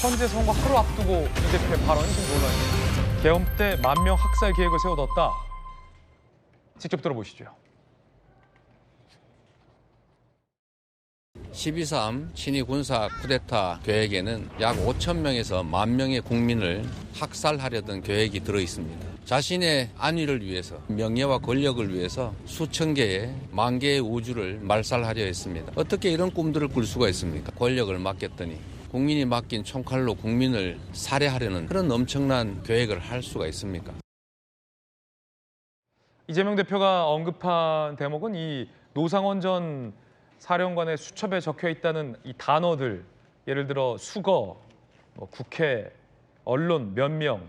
헌재 선거 하루 앞두고 이 대표의 발언이 좀 논란입니다. 계엄 때 10,000명 학살 계획을 세워뒀다. 직접 들어보시죠. 12.3 친위 군사 쿠데타 계획에는 약 5,000명에서 10,000명의 국민을 학살하려던 계획이 들어 있습니다. 자신의 안위를 위해서, 명예와 권력을 위해서 수천 개의, 10,000개의 우주를 말살하려 했습니다. 어떻게 이런 꿈들을 꿀 수가 있습니까? 권력을 맡겼더니 국민이 맡긴 총칼로 국민을 살해하려는 그런 엄청난 계획을 할 수가 있습니까? 이재명 대표가 언급한 대목은 이 노상원 전 사령관의 수첩에 적혀 있다는 이 단어들, 예를 들어 수거, 국회, 언론 몇 명,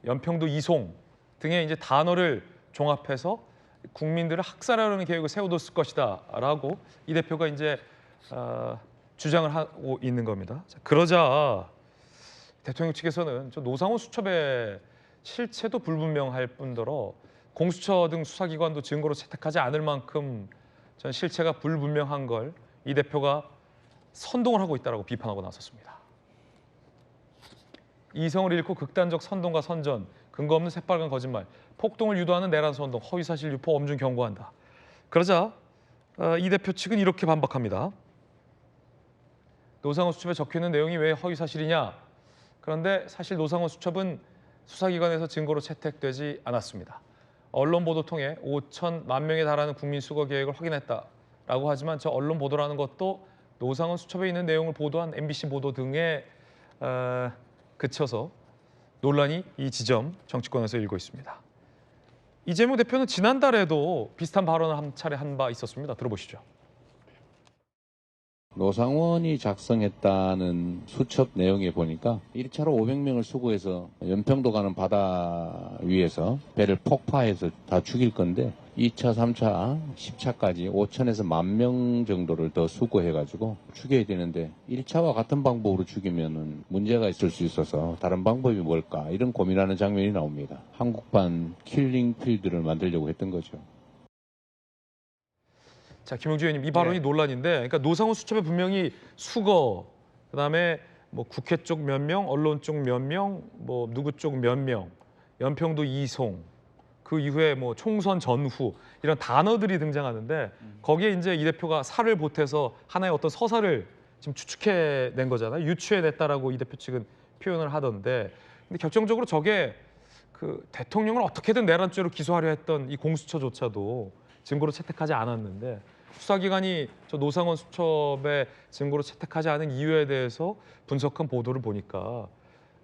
연평도 이송 등의 이제 단어를 종합해서 국민들을 학살하려는 계획을 세워뒀을 것이다라고 이 대표가 이제 주장을 하고 있는 겁니다. 자, 그러자 대통령 측에서는 저 노상원 수첩의 실체도 불분명할 뿐더러 공수처 등 수사기관도 증거로 채택하지 않을 만큼 전 실체가 불분명한 걸 이 대표가 선동을 하고 있다고 비판하고 나섰습니다. 이성을 잃고 극단적 선동과 선전, 근거 없는 새빨간 거짓말, 폭동을 유도하는 내란 선동, 허위사실 유포 엄중 경고한다. 그러자 이 대표 측은 이렇게 반박합니다. 노상원 수첩에 적혀있는 내용이 왜 허위사실이냐? 그런데 사실 노상원 수첩은 수사기관에서 증거로 채택되지 않았습니다. 언론 보도 통해 5,000만 명에 달하는 국민 수거 계획을 확인했다라고 하지만 저 언론 보도라는 것도 노상원 수첩에 있는 내용을 보도한 MBC 보도 등에 그쳐서 논란이 이 지점 정치권에서 일고 있습니다. 이재명 대표는 지난달에도 비슷한 발언을 한 차례 한 바 있었습니다. 들어보시죠. 노상원이 작성했다는 수첩 내용에 보니까 1차로 500명을 수거해서 연평도 가는 바다 위에서 배를 폭파해서 다 죽일 건데 2차, 3차, 10차까지 5,000에서 10,000명 정도를 더 수거해가지고 죽여야 되는데 1차와 같은 방법으로 죽이면 문제가 있을 수 있어서 다른 방법이 뭘까 이런 고민하는 장면이 나옵니다. 한국판 킬링 필드를 만들려고 했던 거죠. 자, 김용주 의원님, 이 발언이 논란인데, 그러니까 노상원 수첩에 분명히 수거, 그다음에 뭐 국회 쪽 몇 명, 언론 쪽 몇 명, 뭐 누구 쪽 몇 명, 연평도 이송, 그 이후에 뭐 총선 전후 이런 단어들이 등장하는데 거기에 이제 이 대표가 살을 보태서 하나의 어떤 서사를 지금 추측해낸 거잖아요. 유추해냈다라고 이 대표 측은 표현을 하던데, 근데 결정적으로 저게 그 대통령을 어떻게든 내란죄로 기소하려 했던 이 공수처조차도 증거로 채택하지 않았는데 수사기관이 저 노상원 수첩에 증거로 채택하지 않은 이유에 대해서 분석한 보도를 보니까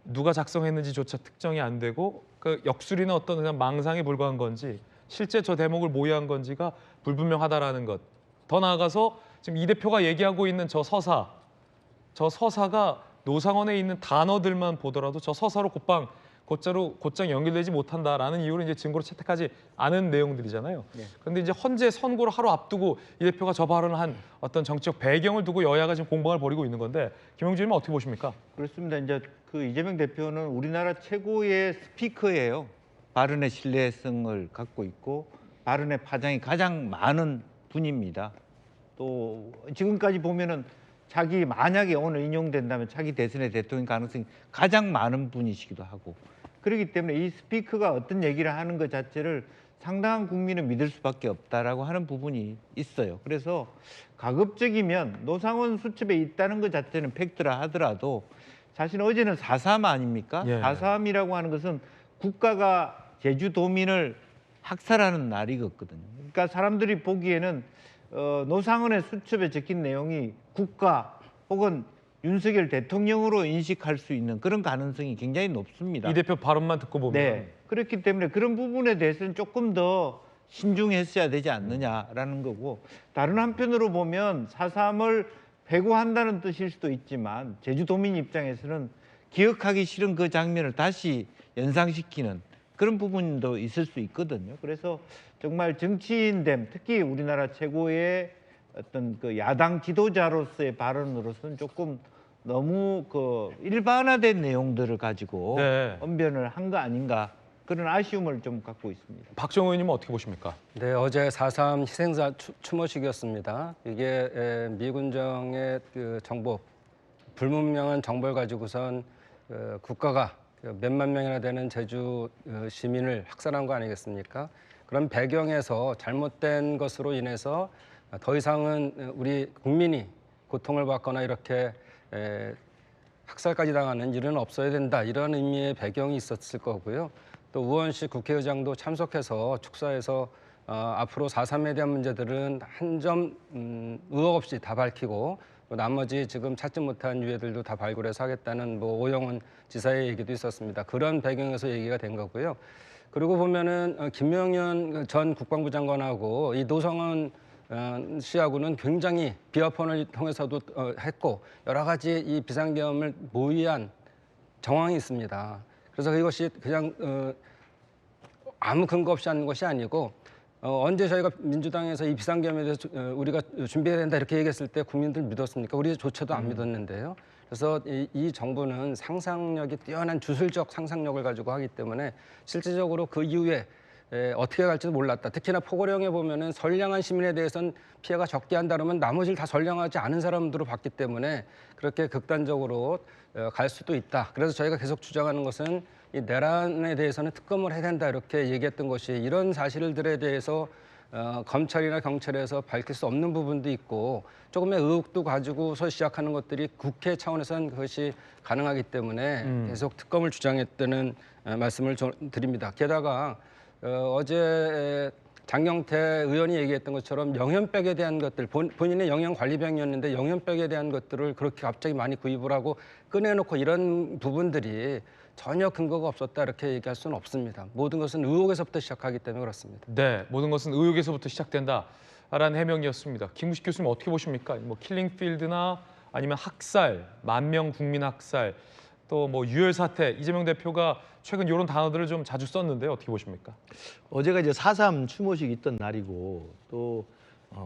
누가 작성했는지조차 특정이 안 되고 그 역술이나 어떤 그냥 망상에 불과한 건지 실제 저 대목을 모의한 건지가 불분명하다라는 것. 더 나아가서 지금 이 대표가 얘기하고 있는 저 서사가 노상원에 있는 단어들만 보더라도 저 서사로 곧장 연결되지 못한다라는 이유로 이제 증거로 채택하지 않은 내용들이잖아요. 그런데 이제 헌재 선고를 하루 앞두고 이 대표가 저 발언을 한 어떤 정치적 배경을 두고 여야가 지금 공방을 벌이고 있는 건데 김용주 의원님 어떻게 보십니까? 그렇습니다. 이제 그 이재명 대표는 우리나라 최고의 스피커예요. 발언의 신뢰성을 갖고 있고 발언의 파장이 가장 많은 분입니다. 또 지금까지 보면은 자기 만약에 오늘 인용된다면 차기 대선의 대통령 가능성이 가장 많은 분이시기도 하고 그렇기 때문에 이 스피커가 어떤 얘기를 하는 것 자체를 상당한 국민은 믿을 수밖에 없다라고 하는 부분이 있어요. 그래서 가급적이면 노상원 수첩에 있다는 것 자체는 팩트라 하더라도 사실 어제는 4.3 아닙니까? 예. 4.3이라고 하는 것은 국가가 제주도민을 학살하는 날이거든요. 그러니까 사람들이 보기에는 노상원의 수첩에 적힌 내용이 국가 혹은 윤석열 대통령으로 인식할 수 있는 그런 가능성이 굉장히 높습니다. 이 대표 발언만 듣고 보면 네. 그렇기 때문에 그런 부분에 대해서는 조금 더 신중했어야 되지 않느냐라는 거고 다른 한편으로 보면 4.3을 회고한다는 뜻일 수도 있지만 제주도민 입장에서는 기억하기 싫은 그 장면을 다시 연상시키는 그런 부분도 있을 수 있거든요. 그래서 정말 정치인됨, 특히 우리나라 최고의 어떤 그 야당 지도자로서의 발언으로서는 조금 너무 그 일반화된 내용들을 가지고 네. 언변을 한 거 아닌가 그런 아쉬움을 좀 갖고 있습니다. 박정호 의원님은 어떻게 보십니까? 네, 어제 4.3 희생자 추모식이었습니다. 이게 미군정의 그 정보 불분명한 정보를 가지고선 국가가 몇만 명이나 되는 제주 시민을 학살한 거 아니겠습니까? 그런 배경에서 잘못된 것으로 인해서 더 이상은 우리 국민이 고통을 받거나 이렇게 학살까지 당하는 일은 없어야 된다, 이런 의미의 배경이 있었을 거고요. 또 우원식 국회의장도 참석해서 축사에서 앞으로 4.3에 대한 문제들은 한 점 의혹 없이 다 밝히고 또 나머지 지금 찾지 못한 유해들도 다 발굴해서 하겠다는 뭐 오영훈 지사의 얘기도 있었습니다. 그런 배경에서 얘기가 된 거고요. 그리고 보면은 김명현 전 국방부 장관하고 이 노성원 씨하고는 굉장히 비화폰을 통해서도 했고 여러 가지 이 비상계엄을 모의한 정황이 있습니다. 그래서 이것이 그냥 아무 근거 없이 하는 것이 아니고 언제 저희가 민주당에서 이 비상계엄에 대해서 우리가 준비해야 된다 이렇게 얘기했을 때 국민들 믿었습니까? 우리조차도 안 믿었는데요. 그래서 이 정부는 상상력이 뛰어난 주술적 상상력을 가지고 하기 때문에 실질적으로 그 이후에 어떻게 갈지도 몰랐다. 특히나 포고령에 보면은 선량한 시민에 대해서는 피해가 적게 한다 그러면 나머지를 다 선량하지 않은 사람들로 봤기 때문에 그렇게 극단적으로 갈 수도 있다. 그래서 저희가 계속 주장하는 것은 이 내란에 대해서는 특검을 해야 된다 이렇게 얘기했던 것이 이런 사실들에 대해서 검찰이나 경찰에서 밝힐 수 없는 부분도 있고 조금의 의혹도 가지고서 시작하는 것들이 국회 차원에서는 그것이 가능하기 때문에 계속 특검을 주장했다는 말씀을 드립니다. 게다가 어제 장경태 의원이 얘기했던 것처럼 영연백에 대한 것들, 본인의 영양관리병이었는데 영연백에 대한 것들을 그렇게 갑자기 많이 구입을 하고 꺼내놓고 이런 부분들이 전혀 근거가 없었다 이렇게 얘기할 수는 없습니다. 모든 것은 의혹에서부터 시작하기 때문에 그렇습니다. 네, 모든 것은 의혹에서부터 시작된다라는 해명이었습니다. 김구식 교수님 어떻게 보십니까? 뭐 킬링필드나 아니면 학살, 만명 국민 학살, 또 뭐 유혈 사태, 이재명 대표가 최근 이런 단어들을 좀 자주 썼는데 어떻게 보십니까? 어제가 이제 4.3 추모식이 있던 날이고 또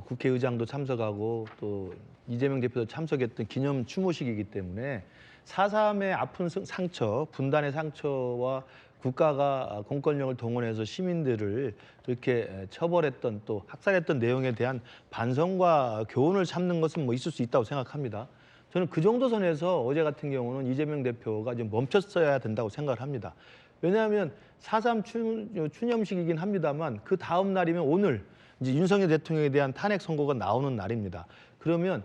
국회의장도 참석하고 또 이재명 대표도 참석했던 기념 추모식이기 때문에 4.3의 아픈 상처, 분단의 상처와 국가가 공권력을 동원해서 시민들을 이렇게 처벌했던 또 학살했던 내용에 대한 반성과 교훈을 삼는 것은 뭐 있을 수 있다고 생각합니다. 저는 그 정도 선에서 어제 같은 경우는 이재명 대표가 좀 멈췄어야 된다고 생각을 합니다. 왜냐하면 4.3 추념식이긴 합니다만 그 다음 날이면 오늘 이제 윤석열 대통령에 대한 탄핵 선고가 나오는 날입니다. 그러면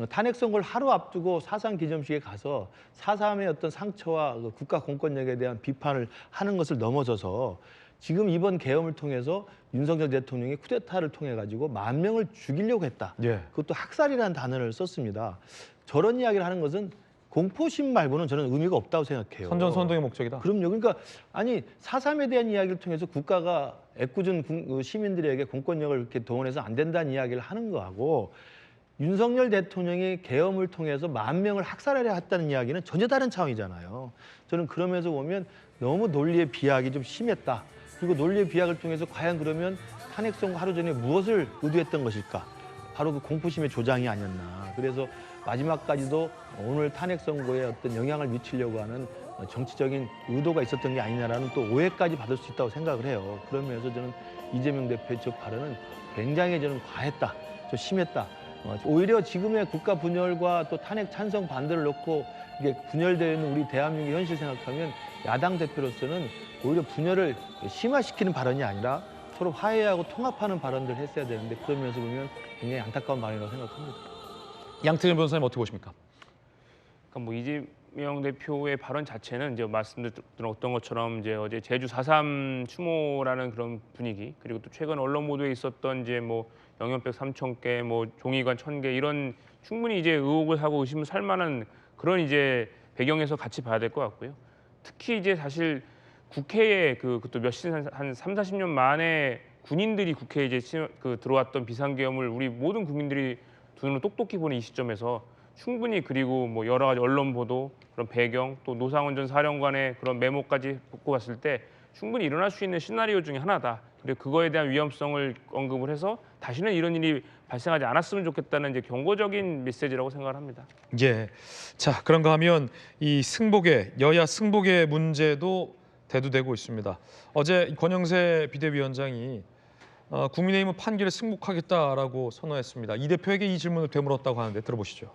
탄핵 선고를 하루 앞두고 4.3 기념식에 가서 4.3의 어떤 상처와 국가 공권력에 대한 비판을 하는 것을 넘어서서 지금 이번 계엄을 통해서 윤석열 대통령이 쿠데타를 통해 가지고 10,000명을 죽이려고 했다. 예. 그것도 학살이라는 단어를 썼습니다. 저런 이야기를 하는 것은 공포심 말고는 저는 의미가 없다고 생각해요. 선전선동의 목적이다. 그럼요. 그러니까 아니 4.3에 대한 이야기를 통해서 국가가 애꿎은 시민들에게 공권력을 이렇게 동원해서 안 된다는 이야기를 하는 거하고 윤석열 대통령이 계엄을 통해서 10,000명을 학살하려 했다는 이야기는 전혀 다른 차원이잖아요. 저는 그러면서 보면 너무 논리의 비약이 좀 심했다. 그리고 논리의 비약을 통해서 과연 그러면 탄핵 선고 하루 전에 무엇을 의도했던 것일까? 바로 그 공포심의 조장이 아니었나. 그래서 마지막까지도 오늘 탄핵 선고에 어떤 영향을 미치려고 하는 정치적인 의도가 있었던 게 아니냐라는 또 오해까지 받을 수 있다고 생각을 해요. 그러면서 저는 이재명 대표의 저 발언은 굉장히 저는 과했다, 좀 심했다. 오히려 지금의 국가 분열과 또 탄핵 찬성 반대를 놓고 이게 분열되어 있는 우리 대한민국의 현실 생각하면 야당 대표로서는 오히려 분열을 심화시키는 발언이 아니라 서로 화해하고 통합하는 발언들을 했어야 되는데 그러면서 보면 굉장히 안타까운 발언이라고 생각합니다. 양태현 변호사님 어떻게 보십니까? 그러니까 뭐 이재명 대표의 발언 자체는 이제 말씀드렸던 것처럼 이제 어제 제주 4.3 추모라는 그런 분위기, 그리고 또 최근 언론 보도에 있었던 이제 뭐 영연백 3,000개, 뭐 종이관 1,000개 이런 충분히 이제 의혹을 하고 의심을 살 만한 그런 이제 배경에서 같이 봐야 될 것 같고요. 특히 이제 사실 국회에 그또 한 30-40년 만에 군인들이 국회에 이제 들어왔던 비상계엄을 우리 모든 국민들이 두 눈으로 똑똑히 보는 이 시점에서 충분히, 그리고 뭐 여러 가지 언론 보도, 그런 배경, 또 노상원 전 사령관의 그런 메모까지 보고 봤을 때 충분히 일어날 수 있는 시나리오 중에 하나다. 그리고 그거에 대한 위험성을 언급을 해서 다시는 이런 일이 발생하지 않았으면 좋겠다는 이제 경고적인 메시지라고 생각을 합니다. 예. 자, 그런가 하면 이 승복의 여야 승복의 문제도 대두되고 있습니다. 어제 권영세 비대위원장이 국민의힘은 판결에 승복하겠다라고 선언했습니다. 이 대표에게 이 질문을 되물었다고 하는데 들어보시죠.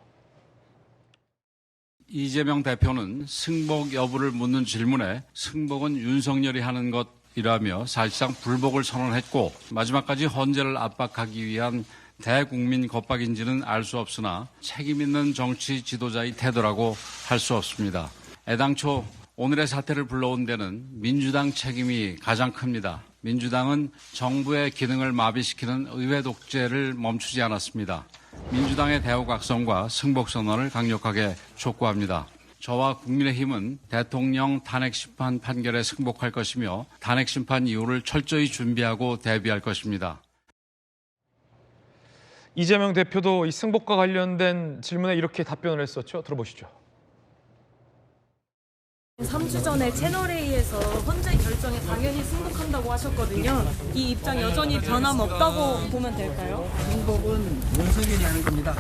이재명 대표는 승복 여부를 묻는 질문에 승복은 윤석열이 하는 것이라며 사실상 불복을 선언했고 마지막까지 헌재를 압박하기 위한 대국민 겁박인지는 알 수 없으나 책임 있는 정치 지도자의 태도라고 할 수 없습니다. 애당초 오늘의 사태를 불러온 데는 민주당 책임이 가장 큽니다. 민주당은 정부의 기능을 마비시키는 의회 독재를 멈추지 않았습니다. 민주당의 대우각성과 승복선언을 강력하게 촉구합니다. 저와 국민의힘은 대통령 탄핵심판 판결에 승복할 것이며 탄핵심판 이후를 철저히 준비하고 대비할 것입니다. 이재명 대표도 이 승복과 관련된 질문에 이렇게 답변을 했었죠. 들어보시죠. 3주 전에 채널A에서 헌재 결정에 당연히 승복한다고 하셨거든요. 이 입장 여전히 변함없다고 보면 될까요? 승복은 윤석열이 하는 겁니다.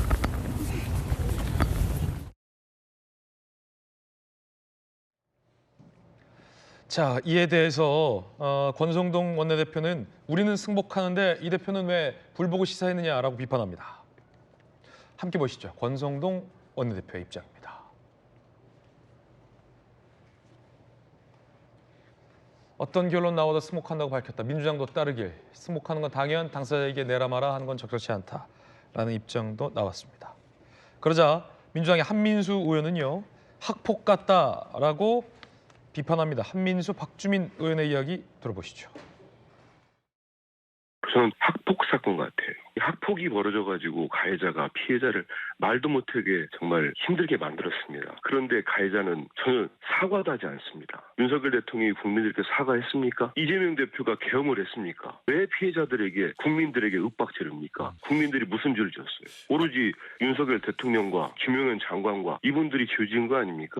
자, 이에 대해서 권성동 원내대표는 우리는 승복하는데 이 대표는 왜 불복을 시사했느냐라고 비판합니다. 함께 보시죠. 권성동 원내대표의 입장입니다. 어떤 결론 나와도 승복한다고 밝혔다. 민주당도 따르길. 승복하는 건 당연 당사자에게 내라 마라 하는 건 적절치 않다라는 입장도 나왔습니다. 그러자 민주당의 한민수 의원은요. 학폭 같다라고 비판합니다. 한민수, 박주민 의원의 이야기 들어보시죠. 저는 학폭 사건 같아요. 학폭이 벌어져가지고 가해자가 피해자를 말도 못하게 정말 힘들게 만들었습니다. 그런데 가해자는 전혀 사과도 하지 않습니다. 윤석열 대통령이 국민들께 사과했습니까? 이재명 대표가 계엄을 했습니까? 왜 피해자들에게 국민들에게 윽박지릅니까? 국민들이 무슨 죄를 지었어요? 오로지 윤석열 대통령과 김용현 장관과 이분들이 죄 지은 거 아닙니까?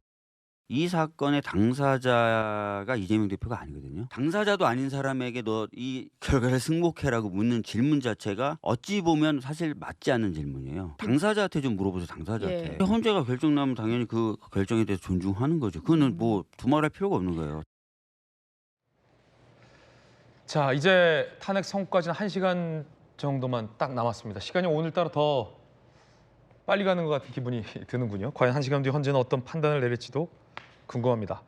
이 사건의 당사자가 이재명 대표가 아니거든요. 당사자도 아닌 사람에게 너 이 결과를 승복해라고 묻는 질문 자체가 어찌 보면 사실 맞지 않는 질문이에요. 당사자한테 좀 물어보세요. 당사자한테. 헌재가 결정 나면 당연히 그 결정에 대해서 존중하는 거죠. 그거는 뭐 두말할 필요가 없는 거예요. 자, 이제 탄핵 선고까지는 1시간 정도만 딱 남았습니다. 시간이 오늘따라 더 빨리 가는 것 같은 기분이 드는군요. 과연 1시간 뒤 헌재는 어떤 판단을 내릴지도 궁금합니다.